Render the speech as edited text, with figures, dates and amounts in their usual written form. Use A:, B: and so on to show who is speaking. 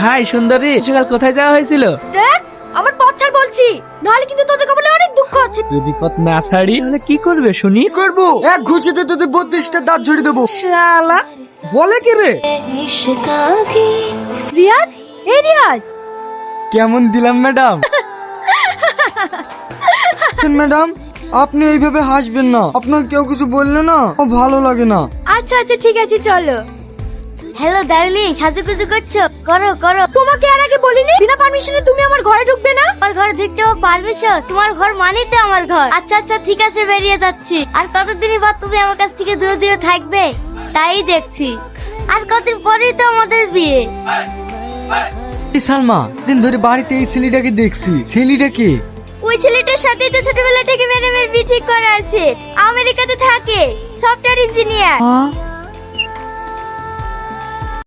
A: High সুন্দরী, সকাল কোথায় যাওয়া হয়েছিল?
B: দেখ আমার পথ ছাড় বলছি, নাহলে কিন্তু তোদের কপালে অনেক দুঃখ আছে।
A: যদি পথ না ছাড়ি তাহলে কি করবে শুনি?
C: করবো এক ঘুষিতে তোদের 32টা দাঁত ঝরিয়ে দেবো।
A: শালা বলে কি রে?
B: রিয়াজ, এই রিয়াজ,
C: কেমন দিলাম ম্যাডাম? ম্যাডাম আপনি এইভাবে হাসবেন না, আপনার কেউ কিছু বললে না ভালো লাগে না।
B: আচ্ছা আচ্ছা ঠিক আছে চলো। হ্যালো ডার্লিং, সাজুগুজু করছো? করো করো। তোমাকে আর আগে বলিনি বিনা পারমিশনে তুমি আমার ঘরে ঢুকবে না? আমার ঘরে ঢুকতে পারমিশন? তোমার ঘর মানেই তো আমার ঘর। আচ্ছা আচ্ছা ঠিক আছে, বেরিয়ে যাচ্ছি। আর কতদিনই বা তুমি আমার কাছ থেকে দূরে দূরে থাকবে তাই দেখছি। আর কতদিন পরেই তো আমাদের বিয়ে।
C: সালমা দিন ধরে বাড়িতে এই ছেলেটাকে দেখছি, ছেলেটাকে
B: ওই ছেলেটার সাথেই তো ছোটবেলা থেকে ম্যাডামের বিয়ে ঠিক করা আছে। আমেরিকাতে থাকে, সফটওয়্যার ইঞ্জিনিয়ার।